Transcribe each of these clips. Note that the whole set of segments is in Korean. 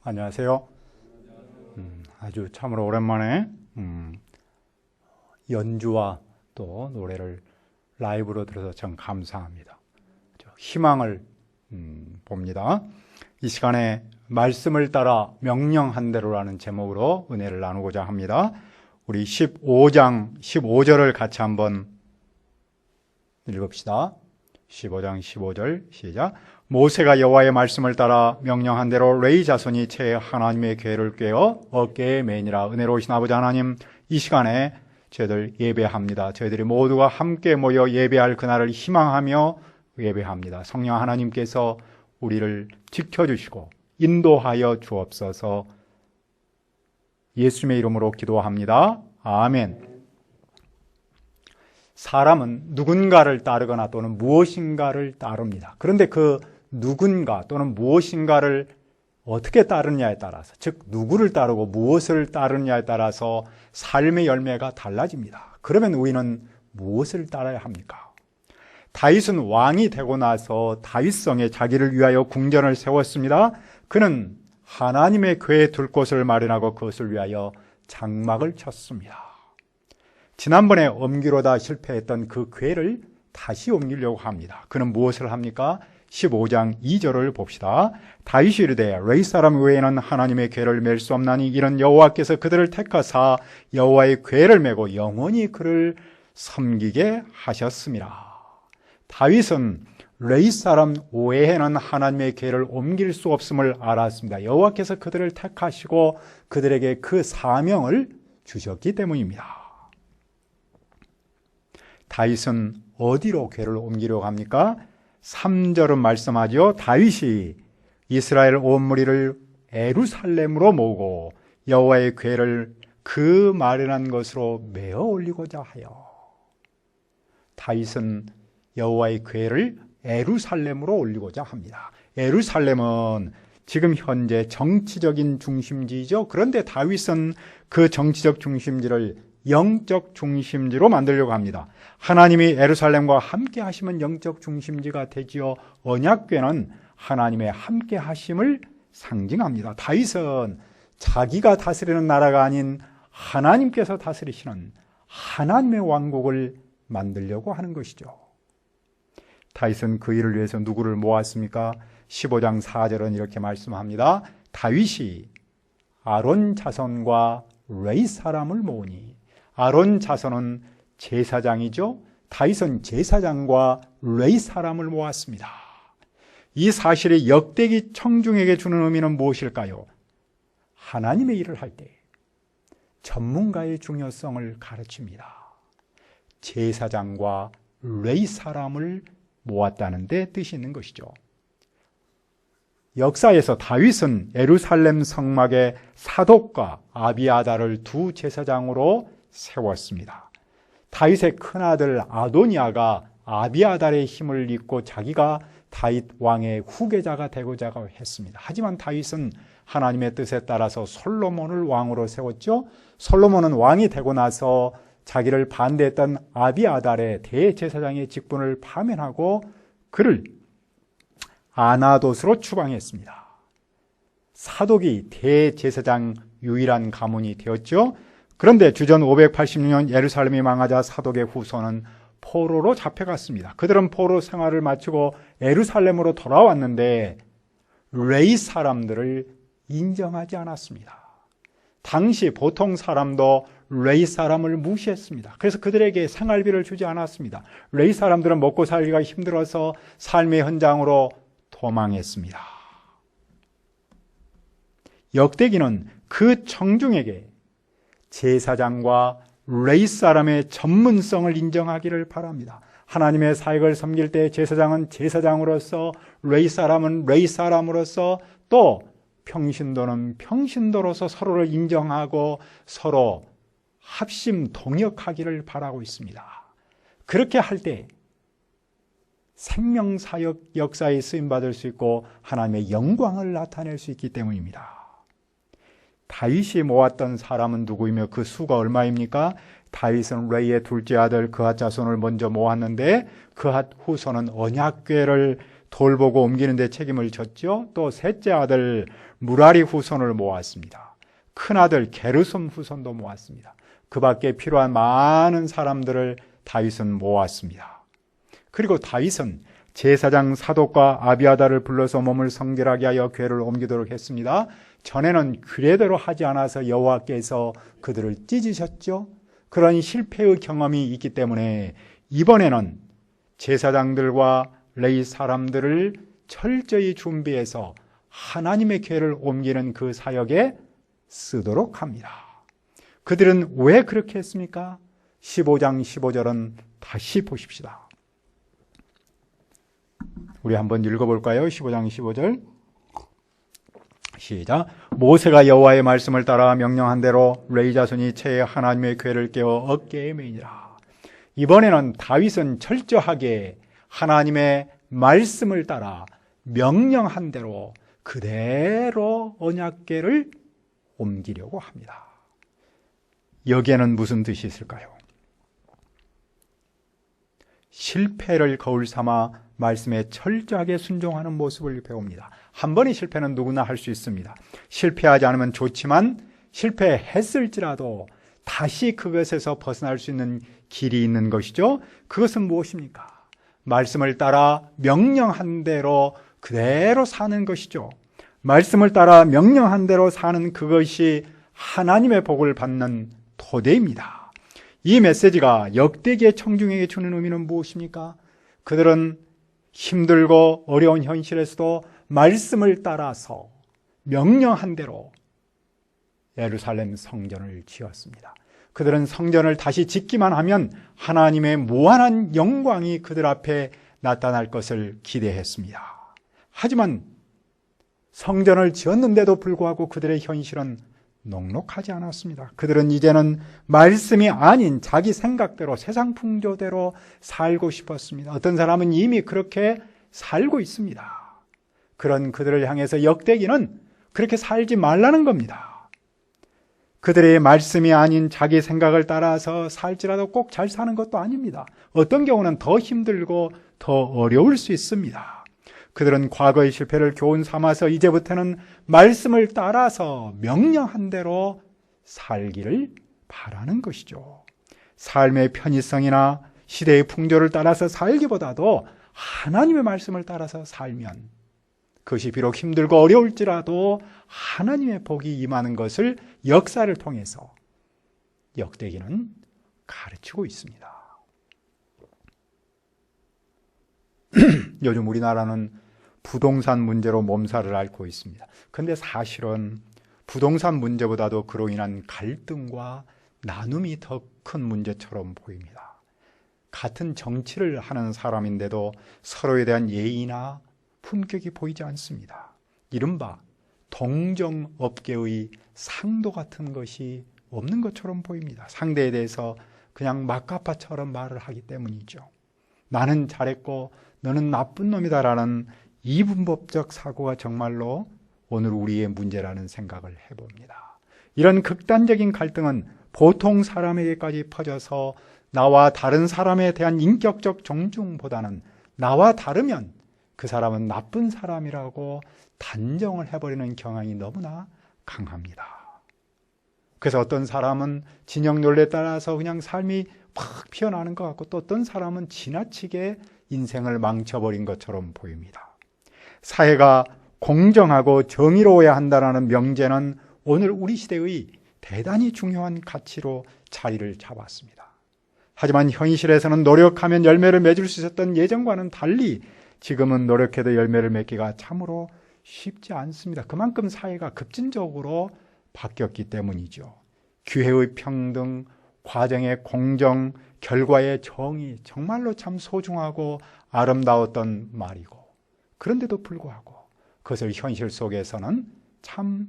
안녕하세요. 아주 참으로 오랜만에 연주와 또 노래를 라이브로 들어서 참 감사합니다. 희망을 봅니다. 이 시간에 말씀을 따라 명령한 대로라는 제목으로 은혜를 나누고자 합니다. 우리 15장 15절을 같이 한번 읽읍시다. 15장 15절 시작. 모세가 여호와의 말씀을 따라 명령한 대로 레위 자손이 채 하나님의 궤를 꿰어 어깨에 매니라. 은혜로우신 아버지 하나님, 이 시간에 저희들 예배합니다. 저희들이 모두가 함께 모여 예배할 그날을 희망하며 예배합니다. 성령 하나님께서 우리를 지켜주시고 인도하여 주옵소서. 예수님의 이름으로 기도합니다. 아멘. 사람은 누군가를 따르거나 또는 무엇인가를 따릅니다. 그런데 그 누군가 또는 무엇인가를 어떻게 따르느냐에 따라서, 즉 누구를 따르고 무엇을 따르느냐에 따라서 삶의 열매가 달라집니다. 그러면 우리는 무엇을 따라야 합니까? 다윗은 왕이 되고 나서 다윗성에 자기를 위하여 궁전을 세웠습니다. 그는 하나님의 궤에 둘 곳을 마련하고 그것을 위하여 장막을 쳤습니다. 지난번에 옮기려다 실패했던 그 궤를 다시 옮기려고 합니다. 그는 무엇을 합니까? 15장 2절을 봅시다. 다윗이 이르되 레위 사람 외에는 하나님의 궤를 맬 수 없나니 이는 여호와께서 그들을 택하사 여호와의 궤를 메고 영원히 그를 섬기게 하셨습니다. 다윗은 레위 사람 외에는 하나님의 궤를 옮길 수 없음을 알았습니다. 여호와께서 그들을 택하시고 그들에게 그 사명을 주셨기 때문입니다. 다윗은 어디로 궤를 옮기려고 합니까? 3절은 말씀하죠. 다윗이 이스라엘 온 무리를 예루살렘으로 모으고 여호와의 궤를 그 마련한 것으로 메어 올리고자 하여. 다윗은 여호와의 궤를 예루살렘으로 올리고자 합니다. 예루살렘은 지금 현재 정치적인 중심지죠. 그런데 다윗은 그 정치적 중심지를 영적 중심지로 만들려고 합니다. 하나님이 예루살렘과 함께 하시면 영적 중심지가 되지요. 언약궤는 하나님의 함께 하심을 상징합니다. 다윗은 자기가 다스리는 나라가 아닌 하나님께서 다스리시는 하나님의 왕국을 만들려고 하는 것이죠. 다윗은 그 일을 위해서 누구를 모았습니까? 15장 4절은 이렇게 말씀합니다. 다윗이 아론 자손과 레위 사람을 모으니. 아론 자손은 제사장이죠. 다윗은 제사장과 레위 사람을 모았습니다. 이 사실이 역대기 청중에게 주는 의미는 무엇일까요? 하나님의 일을 할 때 전문가의 중요성을 가르칩니다. 제사장과 레위 사람을 모았다는 데 뜻이 있는 것이죠. 역사에서 다윗은 예루살렘 성막에 사독과 아비아달을 두 제사장으로 세웠습니다. 다윗의 큰아들 아도니아가 아비아달의 힘을 잇고 자기가 다윗 왕의 후계자가 되고자 했습니다. 하지만 다윗은 하나님의 뜻에 따라서 솔로몬을 왕으로 세웠죠. 솔로몬은 왕이 되고 나서 자기를 반대했던 아비아달의 대제사장의 직분을 파면하고 그를 아나돗으로 추방했습니다. 사독이 대제사장 유일한 가문이 되었죠. 그런데 주전 586년 예루살렘이 망하자 사독의 후손은 포로로 잡혀갔습니다. 그들은 포로 생활을 마치고 예루살렘으로 돌아왔는데 레위 사람들을 인정하지 않았습니다. 당시 보통 사람도 레위 사람을 무시했습니다. 그래서 그들에게 생활비를 주지 않았습니다. 레위 사람들은 먹고 살기가 힘들어서 삶의 현장으로 도망했습니다. 역대기는 그 청중에게 제사장과 레위 사람의 전문성을 인정하기를 바랍니다. 하나님의 사역을 섬길 때 제사장은 제사장으로서, 레위 사람은 레위 사람으로서, 또 평신도는 평신도로서 서로를 인정하고 서로 합심 동역하기를 바라고 있습니다. 그렇게 할 때 생명사역 역사에 쓰임받을 수 있고 하나님의 영광을 나타낼 수 있기 때문입니다. 다윗이 모았던 사람은 누구이며 그 수가 얼마입니까? 다윗은 레위의 둘째 아들 그앗 자손을 먼저 모았는데 그앗 후손은 언약궤를 돌보고 옮기는 데 책임을 졌죠. 또 셋째 아들 무라리 후손을 모았습니다. 큰아들 게르솜 후손도 모았습니다. 그 밖에 필요한 많은 사람들을 다윗은 모았습니다. 그리고 다윗은 제사장 사독과 아비아다를 불러서 몸을 성결하게 하여 궤를 옮기도록 했습니다. 전에는 규례대로 하지 않아서 여호와께서 그들을 찢으셨죠. 그런 실패의 경험이 있기 때문에 이번에는 제사장들과 레위 사람들을 철저히 준비해서 하나님의 궤를 옮기는 그 사역에 쓰도록 합니다. 그들은 왜 그렇게 했습니까? 15장 15절은 다시 보십시다. 우리 한번 읽어볼까요? 15장 15절 시작. 모세가 여호와의 말씀을 따라 명령한 대로 레위 자손이 채에 하나님의 궤를 깨워 어깨에 매이니라. 이번에는 다윗은 철저하게 하나님의 말씀을 따라 명령한 대로 그대로 언약궤를 옮기려고 합니다. 여기에는 무슨 뜻이 있을까요? 실패를 거울 삼아 말씀에 철저하게 순종하는 모습을 배웁니다. 한 번의 실패는 누구나 할 수 있습니다. 실패하지 않으면 좋지만 실패했을지라도 다시 그것에서 벗어날 수 있는 길이 있는 것이죠. 그것은 무엇입니까? 말씀을 따라 명령한 대로 그대로 사는 것이죠. 말씀을 따라 명령한 대로 사는 그것이 하나님의 복을 받는 토대입니다. 이 메시지가 역대기의 청중에게 주는 의미는 무엇입니까? 그들은 힘들고 어려운 현실에서도 말씀을 따라서 명령한 대로 예루살렘 성전을 지었습니다. 그들은 성전을 다시 짓기만 하면 하나님의 무한한 영광이 그들 앞에 나타날 것을 기대했습니다. 하지만 성전을 지었는데도 불구하고 그들의 현실은 녹록하지 않았습니다. 그들은 이제는 말씀이 아닌 자기 생각대로 세상 풍조대로 살고 싶었습니다. 어떤 사람은 이미 그렇게 살고 있습니다. 그런 그들을 향해서 역대기는 그렇게 살지 말라는 겁니다. 그들의 말씀이 아닌 자기 생각을 따라서 살지라도 꼭 잘 사는 것도 아닙니다. 어떤 경우는 더 힘들고 더 어려울 수 있습니다. 그들은 과거의 실패를 교훈 삼아서 이제부터는 말씀을 따라서 명령한 대로 살기를 바라는 것이죠. 삶의 편의성이나 시대의 풍조를 따라서 살기보다도 하나님의 말씀을 따라서 살면 그것이 비록 힘들고 어려울지라도 하나님의 복이 임하는 것을 역사를 통해서 역대기는 가르치고 있습니다. 요즘 우리나라는 부동산 문제로 몸살을 앓고 있습니다. 그런데 사실은 부동산 문제보다도 그로 인한 갈등과 나눔이 더 큰 문제처럼 보입니다. 같은 정치를 하는 사람인데도 서로에 대한 예의나 품격이 보이지 않습니다. 이른바 동정업계의 상도 같은 것이 없는 것처럼 보입니다. 상대에 대해서 그냥 막가파처럼 말을 하기 때문이죠. 나는 잘했고 너는 나쁜 놈이다라는 이분법적 사고가 정말로 오늘 우리의 문제라는 생각을 해봅니다. 이런 극단적인 갈등은 보통 사람에게까지 퍼져서 나와 다른 사람에 대한 인격적 존중보다는 나와 다르면 그 사람은 나쁜 사람이라고 단정을 해버리는 경향이 너무나 강합니다. 그래서 어떤 사람은 진영 논리에 따라서 그냥 삶이 팍 피어나는 것 같고 또 어떤 사람은 지나치게 인생을 망쳐버린 것처럼 보입니다. 사회가 공정하고 정의로워야 한다는 명제는 오늘 우리 시대의 대단히 중요한 가치로 자리를 잡았습니다. 하지만 현실에서는 노력하면 열매를 맺을 수 있었던 예전과는 달리 지금은 노력해도 열매를 맺기가 참으로 쉽지 않습니다. 그만큼 사회가 급진적으로 바뀌었기 때문이죠. 기회의 평등, 과정의 공정, 결과의 정의, 정말로 참 소중하고 아름다웠던 말이고 그런데도 불구하고 그것을 현실 속에서는 참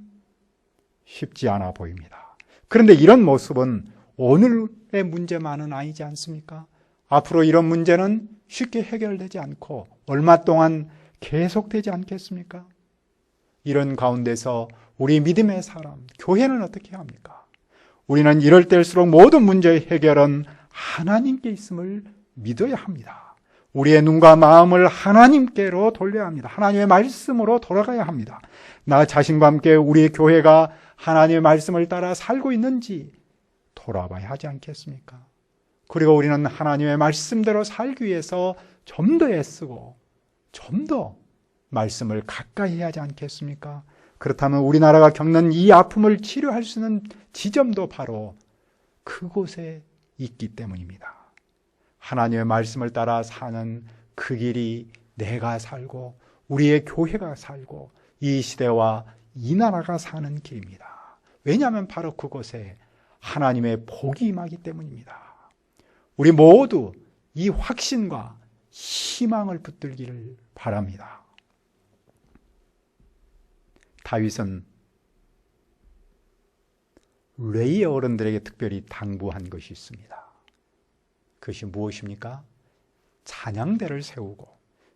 쉽지 않아 보입니다. 그런데 이런 모습은 오늘의 문제만은 아니지 않습니까? 앞으로 이런 문제는 쉽게 해결되지 않고 얼마 동안 계속되지 않겠습니까? 이런 가운데서 우리 믿음의 사람, 교회는 어떻게 합니까? 우리는 이럴 때일수록 모든 문제의 해결은 하나님께 있음을 믿어야 합니다. 우리의 눈과 마음을 하나님께로 돌려야 합니다. 하나님의 말씀으로 돌아가야 합니다. 나 자신과 함께 우리 교회가 하나님의 말씀을 따라 살고 있는지 돌아봐야 하지 않겠습니까? 그리고 우리는 하나님의 말씀대로 살기 위해서 좀 더 애쓰고 좀 더 말씀을 가까이 해야 하지 않겠습니까? 그렇다면 우리나라가 겪는 이 아픔을 치료할 수 있는 지점도 바로 그곳에 있기 때문입니다. 하나님의 말씀을 따라 사는 그 길이 내가 살고 우리의 교회가 살고 이 시대와 이 나라가 사는 길입니다. 왜냐하면 바로 그곳에 하나님의 복이 임하기 때문입니다. 우리 모두 이 확신과 희망을 붙들기를 바랍니다. 다윗은 레위의 어른들에게 특별히 당부한 것이 있습니다. 그것이 무엇입니까? 찬양대를 세우고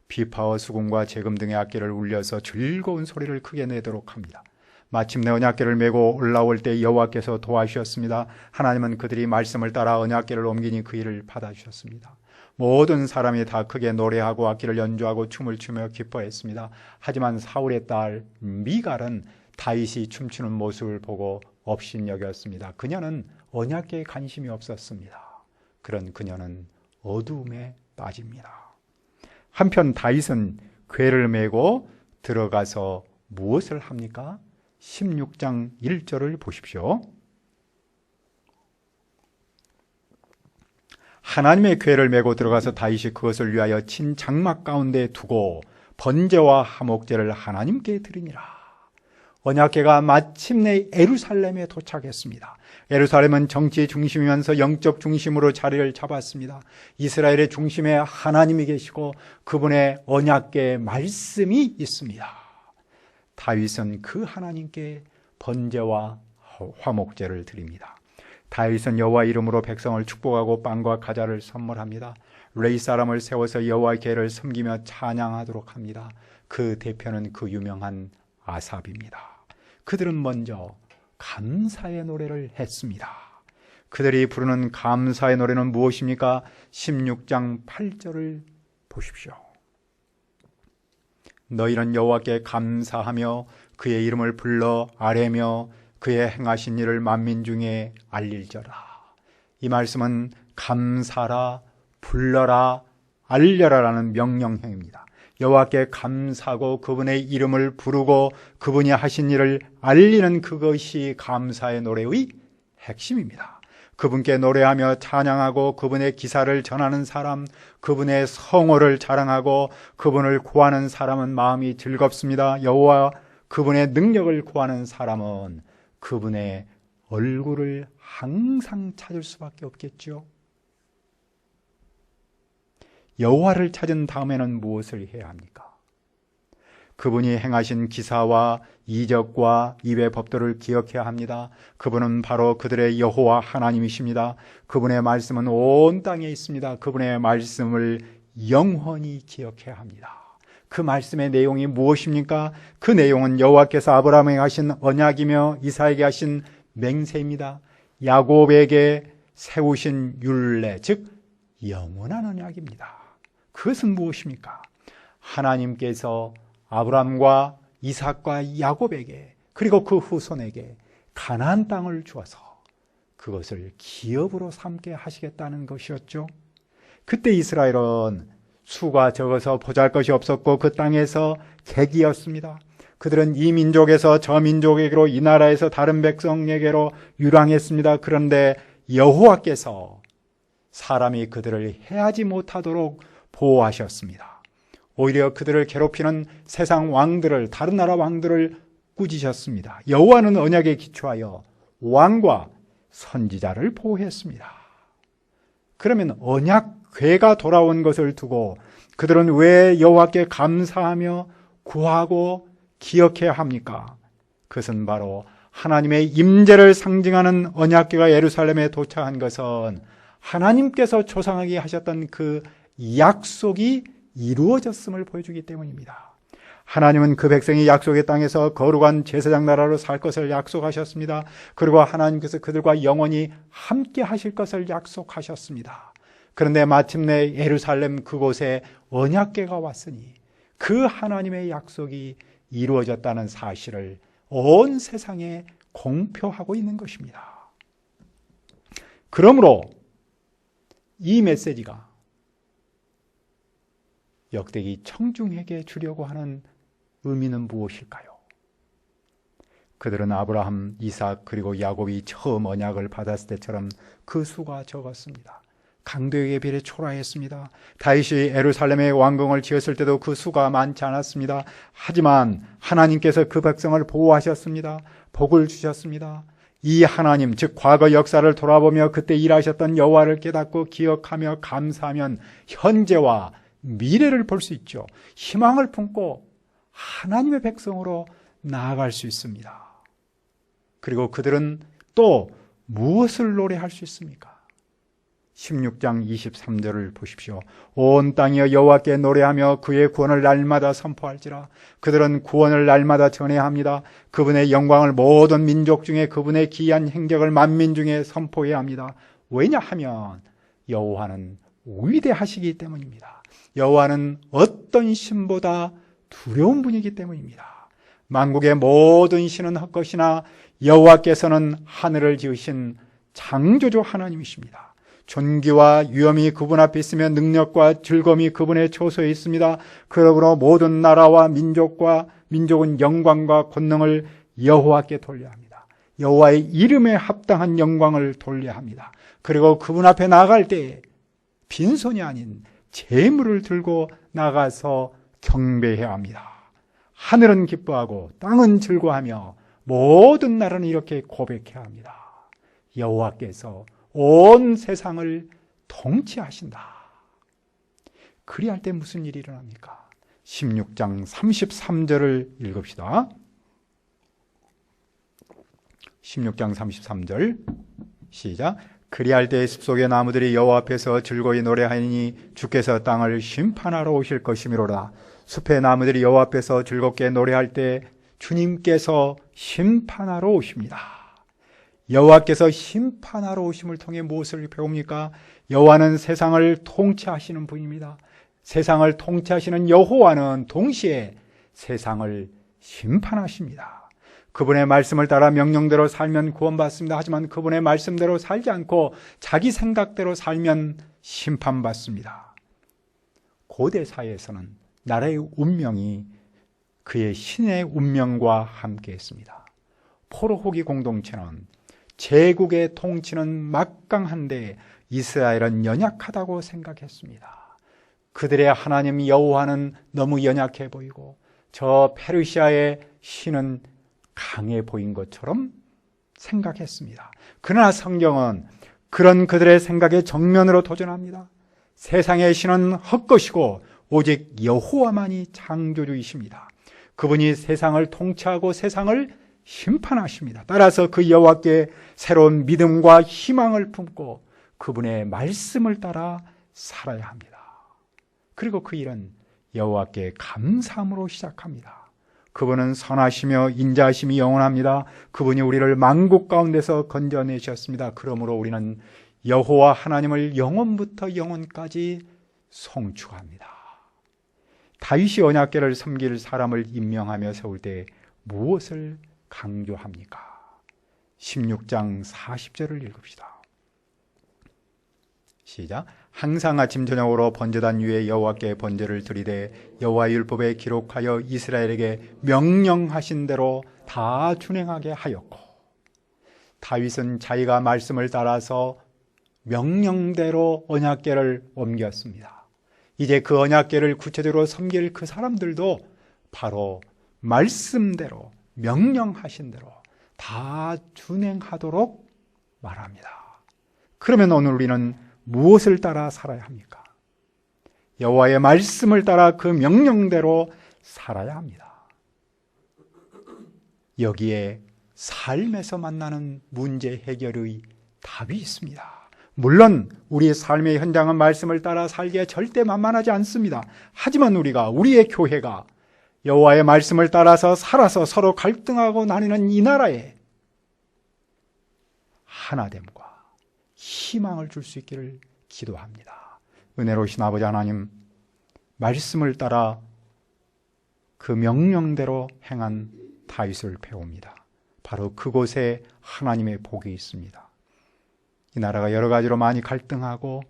비파와 수금과 재금 등의 악기를 울려서 즐거운 소리를 크게 내도록 합니다. 마침내 언약궤를 메고 올라올 때 여호와께서 도와주셨습니다. 하나님은 그들이 말씀을 따라 언약궤를 옮기니 그 일을 받아주셨습니다. 모든 사람이 다 크게 노래하고 악기를 연주하고 춤을 추며 기뻐했습니다. 하지만 사울의 딸 미갈은 다윗이 춤추는 모습을 보고 업신여겼습니다. 그녀는 언약궤에 관심이 없었습니다. 그런 그녀는 어두움에 빠집니다. 한편 다윗은 궤를 메고 들어가서 무엇을 합니까? 16장 1절을 보십시오. 하나님의 궤를 메고 들어가서 다윗이 그것을 위하여 친 장막 가운데 두고 번제와 화목제를 하나님께 드리니라. 언약궤가 마침내 예루살렘에 도착했습니다. 예루살렘은 정치의 중심이면서 영적 중심으로 자리를 잡았습니다. 이스라엘의 중심에 하나님이 계시고 그분의 언약궤의 말씀이 있습니다. 다윗은 그 하나님께 번제와 화목제를 드립니다. 다윗은 여호와 이름으로 백성을 축복하고 빵과 과자를 선물합니다. 레위 사람을 세워서 여호와의 궤를 섬기며 찬양하도록 합니다. 그 대표는 그 유명한 아삽입니다. 그들은 먼저 감사의 노래를 했습니다. 그들이 부르는 감사의 노래는 무엇입니까? 16장 8절을 보십시오. 너희는 여호와께 감사하며 그의 이름을 불러 아뢰며 그의 행하신 일을 만민 중에 알릴저라. 이 말씀은 감사라, 불러라, 알려라라는 명령형입니다. 여호와께 감사하고 그분의 이름을 부르고 그분이 하신 일을 알리는 그것이 감사의 노래의 핵심입니다. 그분께 노래하며 찬양하고 그분의 기사를 전하는 사람, 그분의 성호를 자랑하고 그분을 구하는 사람은 마음이 즐겁습니다. 여호와 그분의 능력을 구하는 사람은 그분의 얼굴을 항상 찾을 수밖에 없겠죠. 여호와를 찾은 다음에는 무엇을 해야 합니까? 그분이 행하신 기사와 이적과 입의 법도를 기억해야 합니다. 그분은 바로 그들의 여호와 하나님이십니다. 그분의 말씀은 온 땅에 있습니다. 그분의 말씀을 영원히 기억해야 합니다. 그 말씀의 내용이 무엇입니까? 그 내용은 여호와께서 아브라함에게 하신 언약이며 이삭에게 하신 맹세입니다. 야곱에게 세우신 율례, 즉 영원한 언약입니다. 그것은 무엇입니까? 하나님께서 아브라함과 이삭과 야곱에게 그리고 그 후손에게 가나안 땅을 주어서 그것을 기업으로 삼게 하시겠다는 것이었죠. 그때 이스라엘은 수가 적어서 보잘것이 없었고 그 땅에서 객이었습니다. 그들은 이 민족에서 저 민족에게로 이 나라에서 다른 백성에게로 유랑했습니다. 그런데 여호와께서 사람이 그들을 해하지 못하도록 보호하셨습니다. 오히려 그들을 괴롭히는 세상 왕들을, 다른 나라 왕들을 꾸짖으셨습니다. 여호와는 언약에 기초하여 왕과 선지자를 보호했습니다. 그러면 언약궤가 돌아온 것을 두고 그들은 왜 여호와께 감사하며 구하고 기억해야 합니까? 그것은 바로 하나님의 임재를 상징하는 언약궤가 예루살렘에 도착한 것은 하나님께서 조상에게 하셨던 그 약속이 이루어졌음을 보여주기 때문입니다. 하나님은 그 백성이 약속의 땅에서 거룩한 제사장 나라로 살 것을 약속하셨습니다. 그리고 하나님께서 그들과 영원히 함께 하실 것을 약속하셨습니다. 그런데 마침내 예루살렘 그곳에 언약궤가 왔으니 그 하나님의 약속이 이루어졌다는 사실을 온 세상에 공표하고 있는 것입니다. 그러므로 이 메시지가 역대기 청중에게 주려고 하는 의미는 무엇일까요? 그들은 아브라함, 이삭 그리고 야곱이 처음 언약을 받았을 때처럼 그 수가 적었습니다. 강도에게 비해 초라했습니다. 다윗이 예루살렘에 왕궁을 지었을 때도 그 수가 많지 않았습니다. 하지만 하나님께서 그 백성을 보호하셨습니다. 복을 주셨습니다. 이 하나님, 즉 과거 역사를 돌아보며 그때 일하셨던 여호와를 깨닫고 기억하며 감사하면 현재와 미래를 볼 수 있죠. 희망을 품고 하나님의 백성으로 나아갈 수 있습니다. 그리고 그들은 또 무엇을 노래할 수 있습니까? 16장 23절을 보십시오. 온 땅이여 여호와께 노래하며 그의 구원을 날마다 선포할지라. 그들은 구원을 날마다 전해야 합니다. 그분의 영광을 모든 민족 중에 그분의 기이한 행적을 만민 중에 선포해야 합니다. 왜냐하면 여호와는 위대하시기 때문입니다. 여호와는 어떤 신보다 두려운 분이기 때문입니다. 만국의 모든 신은 헛것이나 여호와께서는 하늘을 지으신 창조주 하나님이십니다. 존귀와 위엄이 그분 앞에 있으며 능력과 즐거움이 그분의 초소에 있습니다. 그러므로 모든 나라와 민족은 영광과 권능을 여호와께 돌려야 합니다. 여호와의 이름에 합당한 영광을 돌려야 합니다. 그리고 그분 앞에 나갈 때 빈손이 아닌 재물을 들고 나가서 경배해야 합니다. 하늘은 기뻐하고 땅은 즐거워하며 모든 나라는 이렇게 고백해야 합니다. 여호와께서 온 세상을 통치하신다. 그리할 때 무슨 일이 일어납니까? 16장 33절을 읽읍시다. 16장 33절 시작. 그리할 때 숲속의 나무들이 여호와 앞에서 즐거이 노래하니 주께서 땅을 심판하러 오실 것이미로라. 숲의 나무들이 여호와 앞에서 즐겁게 노래할 때 주님께서 심판하러 오십니다. 여호와께서 심판하러 오심을 통해 무엇을 배웁니까? 여호와는 세상을 통치하시는 분입니다. 세상을 통치하시는 여호와는 동시에 세상을 심판하십니다. 그분의 말씀을 따라 명령대로 살면 구원받습니다. 하지만 그분의 말씀대로 살지 않고 자기 생각대로 살면 심판받습니다. 고대 사회에서는 나라의 운명이 그의 신의 운명과 함께했습니다. 포로호기 공동체는 제국의 통치는 막강한데 이스라엘은 연약하다고 생각했습니다. 그들의 하나님 여호와는 너무 연약해 보이고 저 페르시아의 신은 강해 보인 것처럼 생각했습니다. 그러나 성경은 그런 그들의 생각에 정면으로 도전합니다. 세상의 신은 헛것이고 오직 여호와만이 창조주이십니다. 그분이 세상을 통치하고 세상을 심판하십니다. 따라서 그 여호와께 새로운 믿음과 희망을 품고 그분의 말씀을 따라 살아야 합니다. 그리고 그 일은 여호와께 감사함으로 시작합니다. 그분은 선하시며 인자하심이 영원합니다. 그분이 우리를 만국 가운데서 건져내셨습니다. 그러므로 우리는 여호와 하나님을 영원부터 영원까지 송축합니다. 다윗이 언약궤를 섬길 사람을 임명하며 세울 때 무엇을 강조합니까? 16장 40절을 읽읍시다. 시작. 항상 아침 저녁으로 번제단 위에 여호와께 번제를 드리되 여호와의 율법에 기록하여 이스라엘에게 명령하신 대로 다 준행하게 하였고. 다윗은 자기가 말씀을 따라서 명령대로 언약궤를 옮겼습니다. 이제 그 언약궤를 구체적으로 섬길 그 사람들도 바로 말씀대로 명령하신 대로 다 준행하도록 말합니다. 그러면 오늘 우리는 무엇을 따라 살아야 합니까? 여호와의 말씀을 따라 그 명령대로 살아야 합니다. 여기에 삶에서 만나는 문제 해결의 답이 있습니다. 물론 우리의 삶의 현장은 말씀을 따라 살기에 절대 만만하지 않습니다. 하지만 우리의 교회가 여호와의 말씀을 따라서 살아서 서로 갈등하고 나뉘는 이 나라에 하나됨과 희망을 줄 수 있기를 기도합니다. 은혜로우신 아버지 하나님, 말씀을 따라 그 명령대로 행한 다윗을 배웁니다. 바로 그곳에 하나님의 복이 있습니다. 이 나라가 여러 가지로 많이 갈등하고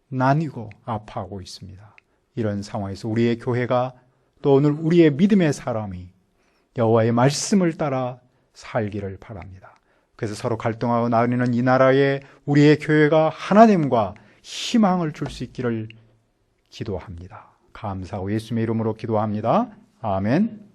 나뉘고 아파하고 있습니다. 이런 상황에서 우리의 교회가 또 오늘 우리의 믿음의 사람이 여호와의 말씀을 따라 살기를 바랍니다. 그래서 서로 갈등하고 나뉘는 이 나라에 우리의 교회가 하나님과 희망을 줄 수 있기를 기도합니다. 감사하고 예수님의 이름으로 기도합니다. 아멘.